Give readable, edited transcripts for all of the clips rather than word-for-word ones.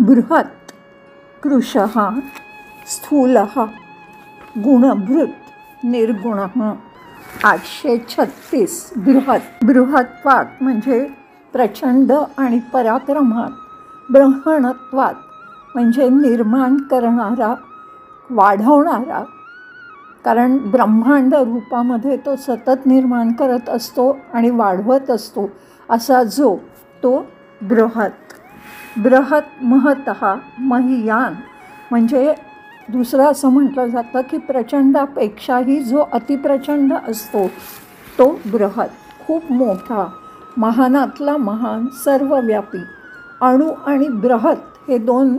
बृहत् कृशः स्थूलः गुणभृत निर्गुणः। 836 बृहत्वात म्हणजे प्रचंड आणि पराक्रमात, ब्रह्मणत्वात म्हणजे निर्माण करणारा, वाढवणारा, कारण ब्रह्मांड रूपामध्ये तो सतत निर्माण करत असतो आणि वाढवत असतो, असा जो तो बृहत्। बृहत् महतः महीयान म्हणजे दुसरं असं म्हटलं जातं की प्रचंडापेक्षाही जो अतिप्रचंड असतो तो बृहत्, खूप मोठा, महानातला महान, सर्वव्यापी। अणु आणि बृहत् हे दोन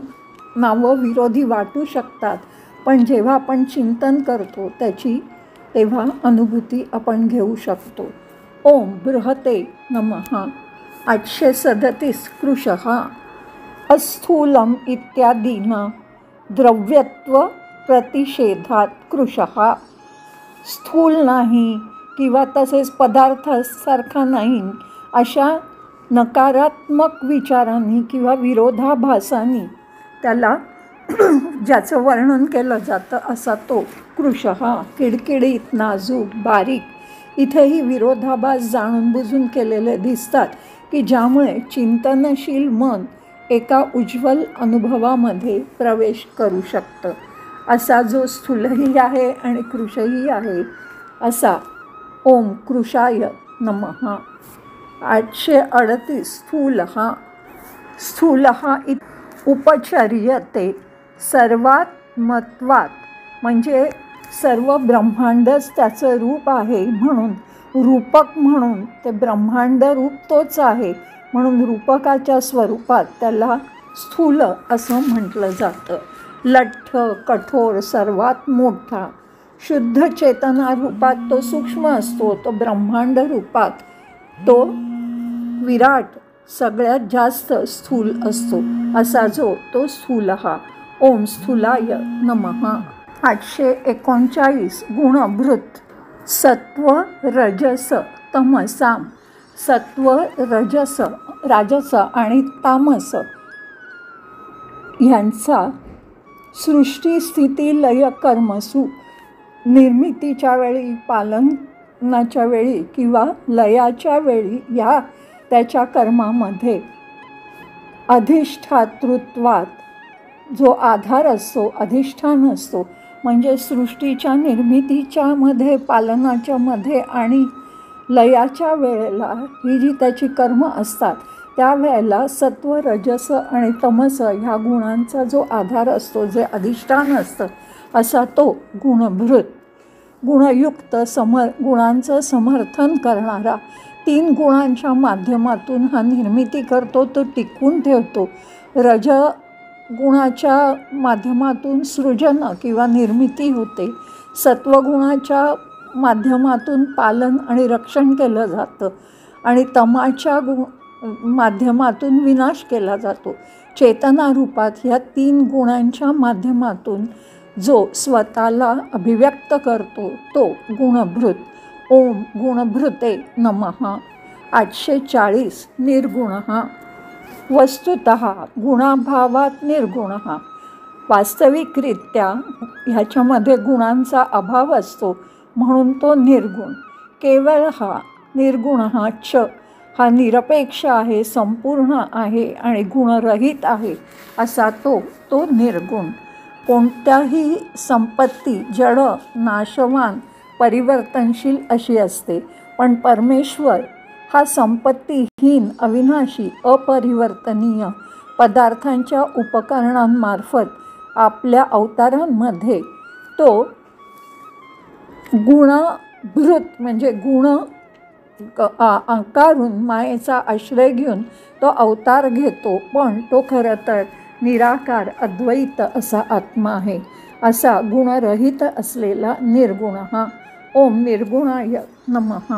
नावं विरोधी वाटू शकतात, पण जेव्हा आपण चिंतन करतो त्याची तेव्हा अनुभूती आपण घेऊ शकतो। ओम बृहते नमः। 837 कृशः अस्थूलम इत्यादीना द्रव्यत्व प्रतिषेधात कृशः। स्थूल नाही किंवा तसेच पदार्थासारखा नाही अशा नकारात्मक विचारांनी किंवा विरोधाभासांनी त्याला ज्याचं वर्णन केलं जातं असा तो कृशः। किडकिडीत, नाजूक, बारीक, इथेही विरोधाभास जाणून बुजून केलेले दिसतात की ज्यामुळे चिंतनशील मन एका उज्ज्वल अनुभवामध्ये प्रवेश करू शकतं, असा जो स्थूलही आहे आणि कृशही आहे असा ओम कृशाय नमः। 838 स्थूलः उपचर्यते सर्वात्मत्वात म्हणजे सर्व ब्रह्मांडच त्याचं रूप आहे, म्हणून रूपक म्हणून ते ब्रह्मांड रूप तोच आहे, म्हणून रूपकाच्या स्वरूपात त्याला स्थूल असं म्हटलं जातं। लठ्ठ, कठोर, सर्वात मोठा, शुद्ध चेतना रूपात तो सूक्ष्म असतो, तो ब्रह्मांड रूपात तो विराट सगळ्यात जास्त स्थूल असतो, असा जो तो स्थूलः। ओम स्थूलाय नमः। 839 गुणभृत सत्व रजस तमसाम। सत्व रजस, राजस आणि तामस ह्यांचा सृष्टी स्थिती लय कर्मसु निर्मितीच्या वेळी, पालनाच्या वेळी किंवा लयाच्या वेळी या त्याच्या कर्मामध्ये अधिष्ठातृत्वात जो आधार असतो, अधिष्ठान असतो, म्हणजे सृष्टीच्या निर्मितीच्या मध्ये, पालनाच्या मध्ये आणि लयाच्या वेळेला ही जी त्याची कर्म असतात त्यावेळेला सत्व, रजस आणि तमस ह्या गुणांचा जो आधार असतो, जे अधिष्ठान असतं, असा तो गुणभृत, गुणयुक्त, गुणांचं समर्थन करणारा, 3 गुणांच्या माध्यमातून हा निर्मिती करतो, तो टिकवून ठेवतो। रज गुणाच्या माध्यमातून सृजन किंवा निर्मिती होते, सत्वगुणाच्या माध्यमातून पालन आणि रक्षण केलं जातं आणि तमाच्या माध्यमातून विनाश केला जातो। चेतना रूपात ह्या 3 गुणांच्या माध्यमातून जो स्वतःला अभिव्यक्त करतो तो गुणभृत। ओम गुणभृते नमः। 840 निर्गुणः वस्तुतः गुणाभावात निर्गुणः। वास्तविकरित्या ह्याच्यामध्ये गुणांचा अभाव असतो म्हणून तो निर्गुण। केवळ हा निर्गुणः च हा निरपेक्ष आहे, संपूर्ण आहे आणि गुणरहित आहे असा तो निर्गुण। कोणत्याही संपत्ती जड, नाशवान, परिवर्तनशील अशी असते, पण परमेश्वर हा संपत्तीहीन, अविनाशी, अपरिवर्तनीय पदार्थांच्या उपकरणांमार्फत आपल्या अवतारांमध्ये तो गुणभृत म्हणजे गुण अंकारून मायेचा आश्रय घेऊन तो अवतार घेतो, पण तो खरं तर निराकार अद्वैत असा आत्मा आहे, असा गुणरहित असलेला निर्गुणः। ओम निर्गुणाय नमः।